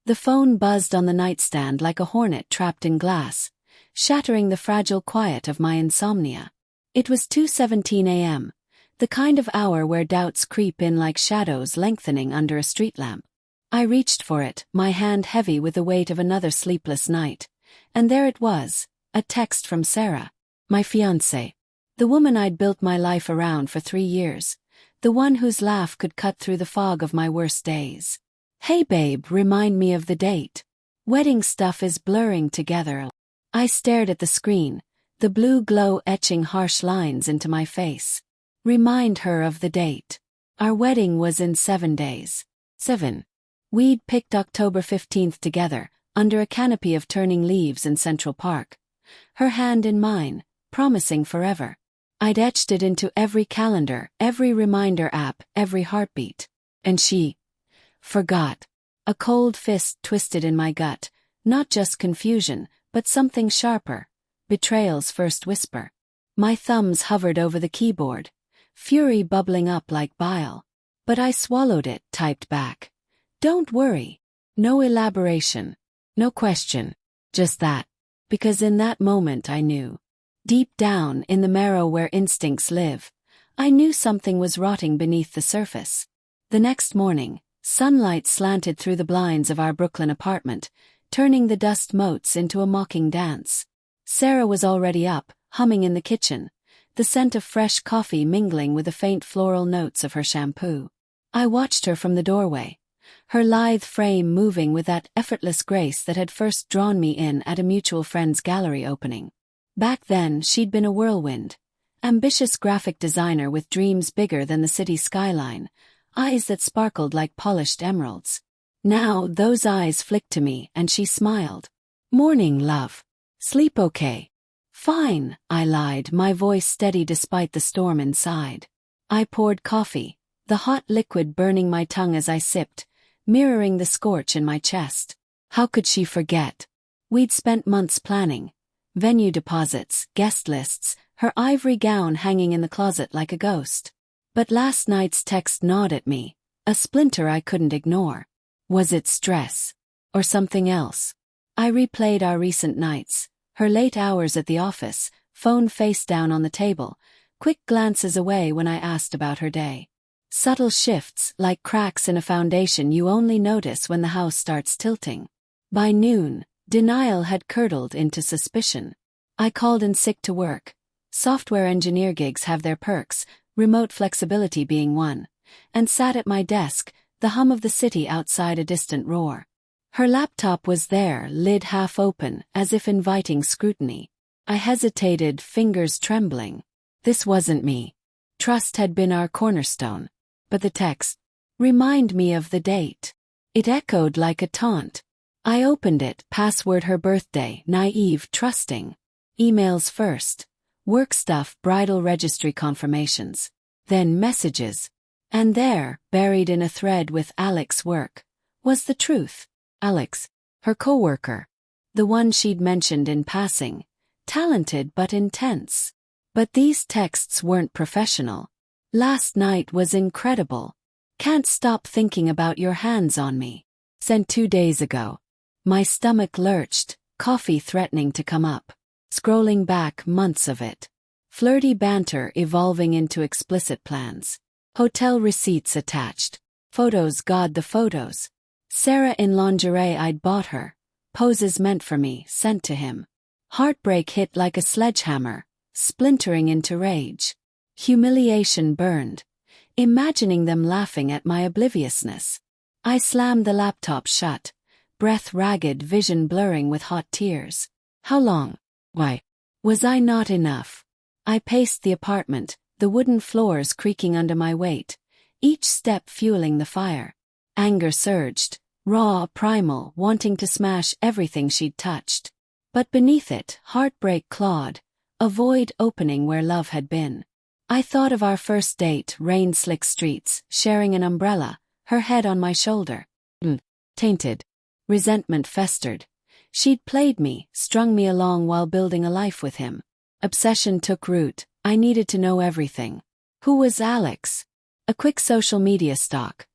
The phone buzzed on the nightstand like a hornet trapped in glass, shattering the fragile quiet of my insomnia. It was 2:17 a.m., the kind of hour where doubts creep in like shadows lengthening under a street lamp. I reached for it, my hand heavy with the weight of another sleepless night, and there it was, a text from Sarah, my fiancée. The woman I'd built my life around for 3 years, the one whose laugh could cut through the fog of my worst days. Hey babe, remind me of the date. Wedding stuff is blurring together. I stared at the screen, the blue glow etching harsh lines into my face. Remind her of the date. Our wedding was in 7 days. 7. We'd picked October 15th together, under a canopy of turning leaves in Central Park. Her hand in mine, promising forever. I'd etched it into every calendar, every reminder app, every heartbeat. And she forgot. A cold fist twisted in my gut, not just confusion, but something sharper. Betrayal's first whisper. My thumbs hovered over the keyboard, fury bubbling up like bile. But I swallowed it, typed back. Don't worry. No elaboration. No question. Just that. Because in that moment I knew. Deep down, in the marrow where instincts live, I knew something was rotting beneath the surface. The next morning, sunlight slanted through the blinds of our Brooklyn apartment, turning the dust motes into a mocking dance. Sarah was already up, humming in the kitchen, the scent of fresh coffee mingling with the faint floral notes of her shampoo. I watched her from the doorway, her lithe frame moving with that effortless grace that had first drawn me in at a mutual friend's gallery opening. Back then, she'd been a whirlwind, ambitious graphic designer with dreams bigger than the city skyline, eyes that sparkled like polished emeralds. Now, those eyes flicked to me and she smiled. Morning, love. Sleep okay? Fine, I lied, my voice steady despite the storm inside. I poured coffee, the hot liquid burning my tongue as I sipped, mirroring the scorch in my chest. How could she forget? We'd spent months planning. Venue deposits, guest lists, her ivory gown hanging in the closet like a ghost. But last night's text gnawed at me, a splinter I couldn't ignore. Was it stress? Or something else? I replayed our recent nights, her late hours at the office, phone face down on the table, quick glances away when I asked about her day. Subtle shifts, like cracks in a foundation you only notice when the house starts tilting. By noon, denial had curdled into suspicion. I called in sick to work. Software engineer gigs have their perks, remote flexibility being one, and sat at my desk, the hum of the city outside a distant roar. Her laptop was there, lid half open, as if inviting scrutiny. I hesitated, fingers trembling. This wasn't me. Trust had been our cornerstone. But the text, remind me of the date. It echoed like a taunt. I opened it, password her birthday, naive, trusting. Emails first. Work stuff, bridal registry confirmations. Then messages. And there, buried in a thread with Alex's work, was the truth. Alex, her coworker. The one she'd mentioned in passing. Talented but intense. But these texts weren't professional. Last night was incredible. Can't stop thinking about your hands on me. Sent 2 days ago. My stomach lurched, coffee threatening to come up. Scrolling back, months of it. Flirty banter evolving into explicit plans. Hotel receipts attached. Photos, God, the photos. Sarah in lingerie I'd bought her. Poses meant for me, sent to him. Heartbreak hit like a sledgehammer, splintering into rage. Humiliation burned, imagining them laughing at my obliviousness. I slammed the laptop shut, breath ragged, vision blurring with hot tears. How long? Why? Was I not enough? I paced the apartment, the wooden floors creaking under my weight, each step fueling the fire. Anger surged, raw, primal, wanting to smash everything she'd touched. But beneath it, heartbreak clawed, a void opening where love had been. I thought of our first date, rain-slick streets, sharing an umbrella, her head on my shoulder. Tainted. Resentment festered. She'd played me, strung me along while building a life with him. Obsession took root. I needed to know everything. Who was Alex? A quick social media stalk.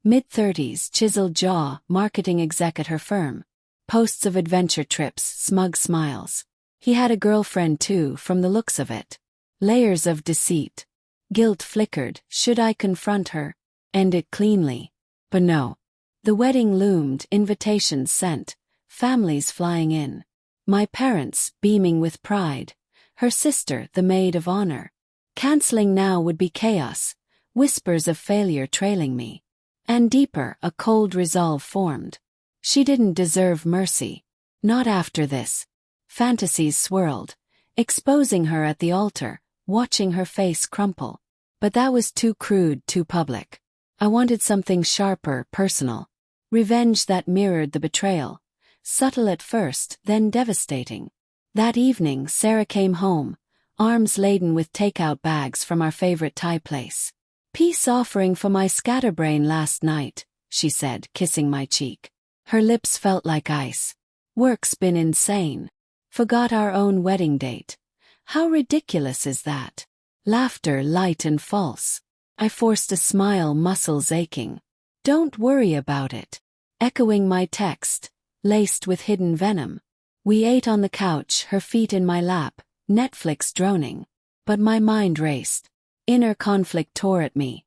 Mid-30s, chiseled jaw, marketing exec at her firm. Posts of adventure trips, smug smiles. He had a girlfriend too, from the looks of it. Layers of deceit. Guilt flickered. Should I confront her? End it cleanly? But no. The wedding loomed, invitations sent, families flying in. My parents, beaming with pride. Her sister, the maid of honor. Canceling now would be chaos, whispers of failure trailing me. And deeper, a cold resolve formed. She didn't deserve mercy. Not after this. Fantasies swirled, exposing her at the altar, watching her face crumple. But that was too crude, too public. I wanted something sharper, personal. Revenge that mirrored the betrayal. Subtle at first, then devastating. That evening, Sarah came home, arms laden with takeout bags from our favorite Thai place. "Peace offering for my scatterbrain last night," she said, kissing my cheek. Her lips felt like ice. "Work's been insane. Forgot our own wedding date. How ridiculous is that?" Laughter light and false. I forced a smile, muscles aching. "Don't worry about it." Echoing my text, laced with hidden venom. We ate on the couch, her feet in my lap, Netflix droning. But my mind raced. Inner conflict tore at me.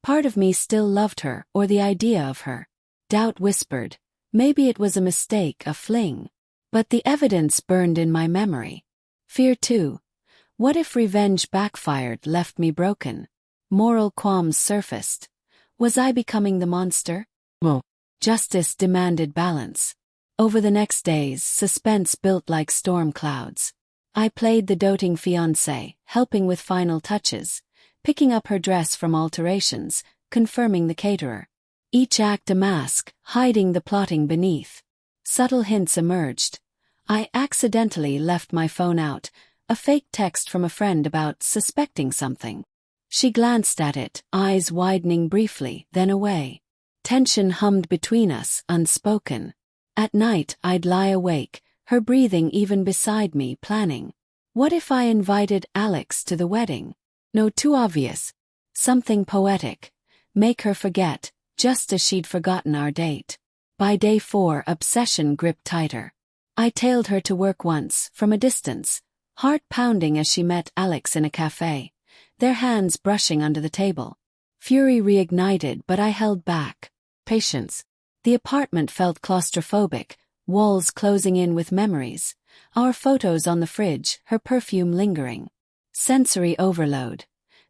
Part of me still loved her, or the idea of her. Doubt whispered, maybe it was a mistake, a fling. But the evidence burned in my memory. Fear too. What if revenge backfired, left me broken? Moral qualms surfaced. Was I becoming the monster? Well, justice demanded balance. Over the next days, suspense built like storm clouds. I played the doting fiancée, helping with final touches, picking up her dress from alterations, confirming the caterer. Each act a mask, hiding the plotting beneath. Subtle hints emerged. I accidentally left my phone out, a fake text from a friend about suspecting something. She glanced at it, eyes widening briefly, then away. Tension hummed between us, unspoken. At night, I'd lie awake, her breathing even beside me, planning. What if I invited Alex to the wedding? No, too obvious. Something poetic. Make her forget, just as she'd forgotten our date. By day 4, obsession gripped tighter. I tailed her to work once, from a distance, heart pounding as she met Alex in a cafe, their hands brushing under the table. Fury reignited, but I held back. Patience. The apartment felt claustrophobic, walls closing in with memories, our photos on the fridge, her perfume lingering. Sensory overload.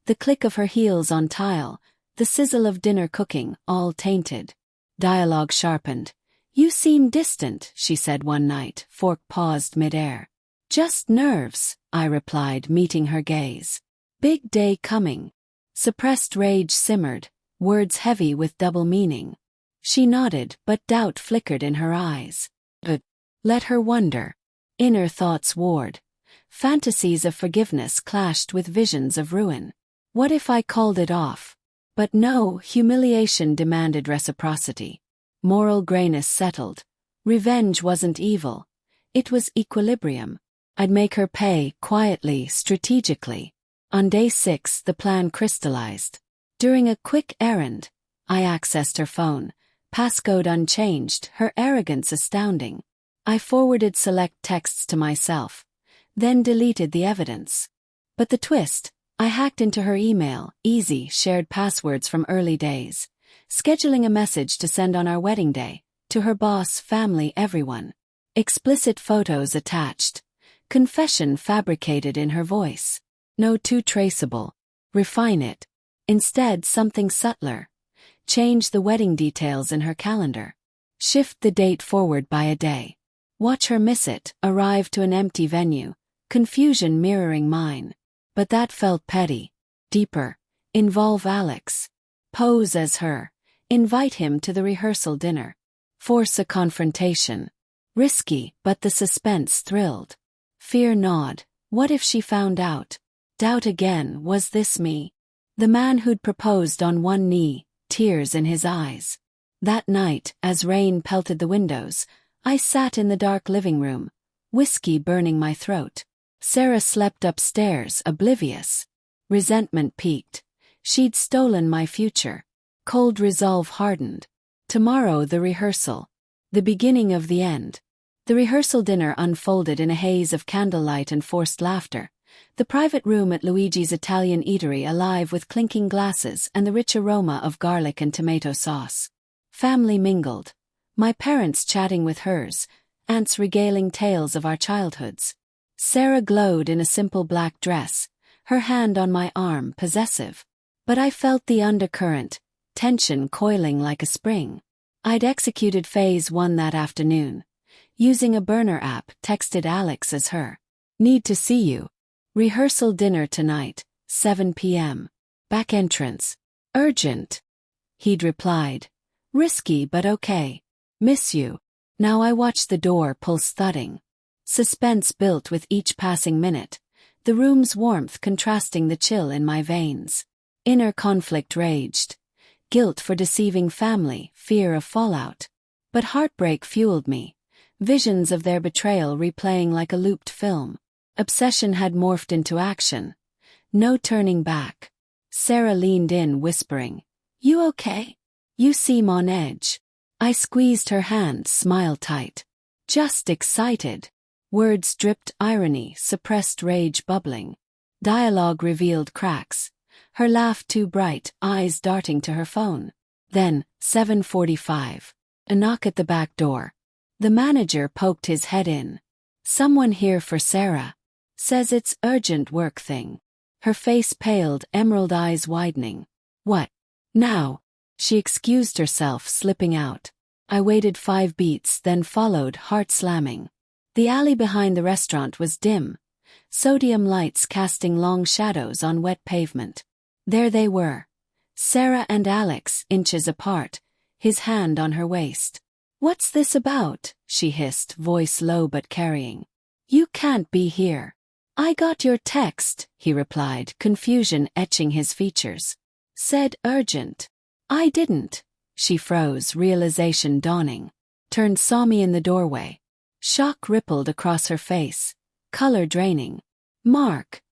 The click of her heels on tile, the sizzle of dinner cooking, all tainted. Dialogue sharpened. "You seem distant," she said one night, fork paused midair. "Just nerves," I replied, meeting her gaze. "Big day coming." Suppressed rage simmered, words heavy with double meaning. She nodded, but doubt flickered in her eyes. But let her wonder. Inner thoughts warred. Fantasies of forgiveness clashed with visions of ruin. What if I called it off? But no, humiliation demanded reciprocity. Moral grayness settled. Revenge wasn't evil. It was equilibrium. I'd make her pay, quietly, strategically. On day 6, the plan crystallized. During a quick errand, I accessed her phone. Passcode unchanged, her arrogance astounding. I forwarded select texts to myself, then deleted the evidence. But the twist, I hacked into her email, easy, shared passwords from early days, scheduling a message to send on our wedding day, to her boss, family, everyone. Explicit photos attached. Confession fabricated in her voice. No too traceable. Refine it. Instead, something subtler. Change the wedding details in her calendar. Shift the date forward by a day. Watch her miss it, arrive to an empty venue, confusion mirroring mine. But that felt petty. Deeper. Involve Alex. Pose as her. Invite him to the rehearsal dinner. Force a confrontation. Risky, but the suspense thrilled. Fear gnawed. What if she found out? Doubt again, was this me? The man who'd proposed on one knee, tears in his eyes. That night, as rain pelted the windows, I sat in the dark living room, whiskey burning my throat. Sarah slept upstairs, oblivious. Resentment peaked. She'd stolen my future. Cold resolve hardened. Tomorrow the rehearsal. The beginning of the end. The rehearsal dinner unfolded in a haze of candlelight and forced laughter. The private room at Luigi's Italian eatery alive with clinking glasses and the rich aroma of garlic and tomato sauce. Family mingled. My parents chatting with hers, aunts regaling tales of our childhoods. Sarah glowed in a simple black dress, her hand on my arm possessive. But I felt the undercurrent, tension coiling like a spring. I'd executed phase 1 that afternoon. Using a burner app, texted Alex as her. Need to see you. Rehearsal dinner tonight, 7 p.m. Back entrance. Urgent. He'd replied. Risky but okay. Miss you. Now I watched the door pulse thudding. Suspense built with each passing minute, the room's warmth contrasting the chill in my veins. Inner conflict raged. Guilt for deceiving family, fear of fallout. But heartbreak fueled me. Visions of their betrayal replaying like a looped film. Obsession had morphed into action. No turning back. Sarah leaned in, whispering, You okay? You seem on edge. I squeezed her hand, smile tight. Just excited. Words dripped irony, suppressed rage bubbling. Dialogue revealed cracks. Her laugh too bright, eyes darting to her phone. Then, 7:45. A knock at the back door. The manager poked his head in. Someone here for Sarah. Says it's urgent work thing. Her face paled, emerald eyes widening. What? Now? She excused herself, slipping out. I waited 5 beats, then followed, heart slamming. The alley behind the restaurant was dim, sodium lights casting long shadows on wet pavement. There they were. Sarah and Alex, inches apart, his hand on her waist. What's this about? She hissed, voice low but carrying. You can't be here. I got your text, he replied, confusion etching his features. Said urgent. I didn't. She froze, realization dawning. Turned, saw me in the doorway. Shock rippled across her face, color draining. Mark.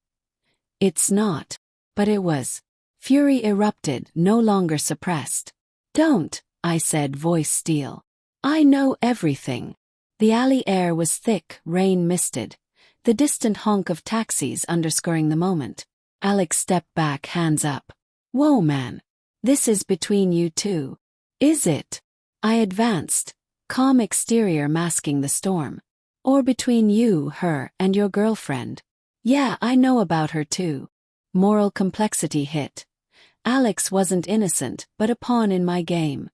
It's not. But it was. Fury erupted, no longer suppressed. Don't, I said, voice steel. I know everything. The alley air was thick, rain misted. The distant honk of taxis underscoring the moment. Alex stepped back, hands up. Whoa, man. This is between you two. Is it? I advanced, calm exterior masking the storm. Or between you, her, and your girlfriend. Yeah, I know about her too. Moral complexity hit. Alex wasn't innocent, but a pawn in my game.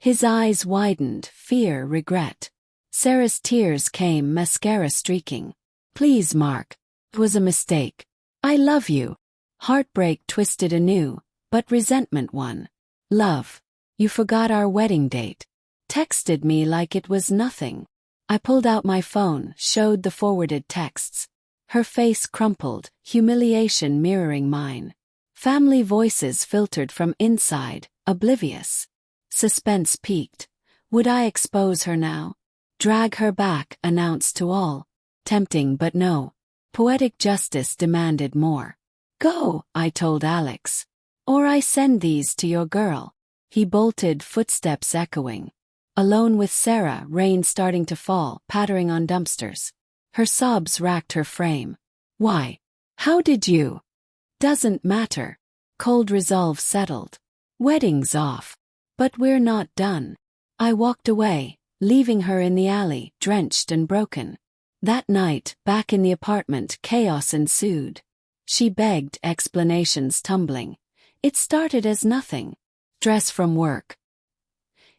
His eyes widened, fear, regret. Sarah's tears came, mascara streaking. Please, Mark. It was a mistake. I love you. Heartbreak twisted anew, but resentment won. Love. You forgot our wedding date. Texted me like it was nothing. I pulled out my phone, showed the forwarded texts. Her face crumpled, humiliation mirroring mine. Family voices filtered from inside, oblivious. Suspense peaked. Would I expose her now? Drag her back, announced to all. Tempting but no. Poetic justice demanded more. Go, I told Alex. Or I send these to your girl. He bolted, footsteps echoing. Alone with Sarah, rain starting to fall, pattering on dumpsters. Her sobs racked her frame. Why? How did you? Doesn't matter. Cold resolve settled. Wedding's off. But we're not done. I walked away, leaving her in the alley, drenched and broken. That night, back in the apartment, chaos ensued. She begged, explanations tumbling. It started as nothing. Stress from work.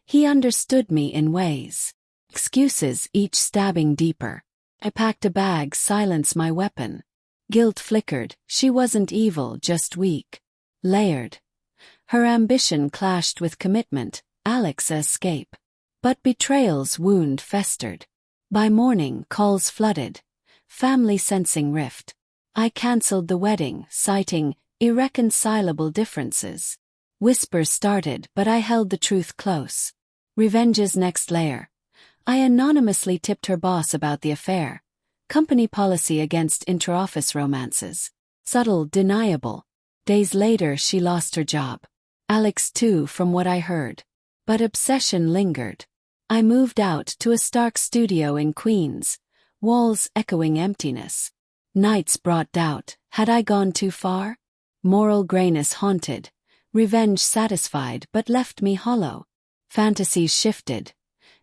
He understood me in ways. Excuses, each stabbing deeper. I packed a bag, silence my weapon. Guilt flickered, she wasn't evil, just weak. Layered. Her ambition clashed with commitment, Alex's escape. But betrayal's wound festered. By morning, calls flooded. Family sensing rift. I cancelled the wedding, citing irreconcilable differences. Whispers started, but I held the truth close. Revenge's next layer. I anonymously tipped her boss about the affair. Company policy against intra-office romances. Subtle, deniable. Days later she lost her job. Alex too, from what I heard. But obsession lingered. I moved out to a stark studio in Queens, walls echoing emptiness. Nights brought doubt. Had I gone too far? Moral grayness haunted. Revenge satisfied but left me hollow. Fantasies shifted.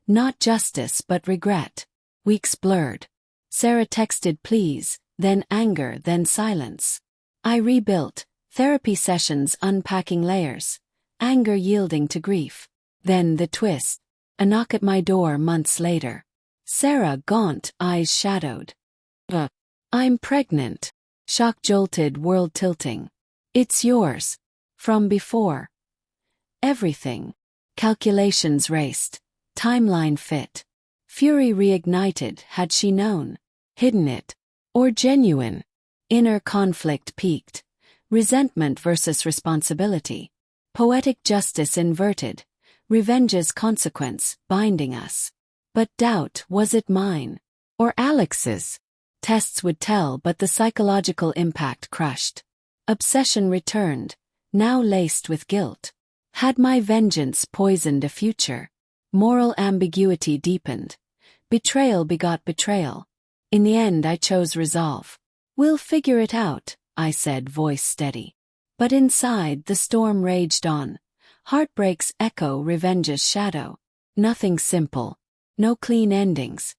Not justice but regret. Weeks blurred. Sarah texted please, then anger, then silence. I rebuilt. Therapy sessions unpacking layers. Anger yielding to grief. Then the twist. A knock at my door months later. Sarah, gaunt, eyes shadowed. I'm pregnant. Shock jolted, world tilting. It's yours. From before. Everything. Calculations raced. Timeline fit. Fury reignited. Had she known? Hidden it? Or genuine? Inner conflict peaked. Resentment versus responsibility. Poetic justice inverted. Revenge's consequence, binding us. But doubt, was it mine? Or Alex's? Tests would tell, but the psychological impact crushed. Obsession returned, now laced with guilt. Had my vengeance poisoned a future? Moral ambiguity deepened. Betrayal begot betrayal. In the end I chose resolve. We'll figure it out, I said, voice steady. But inside the storm raged on. Heartbreak's echo, revenge's shadow. Nothing simple. No clean endings.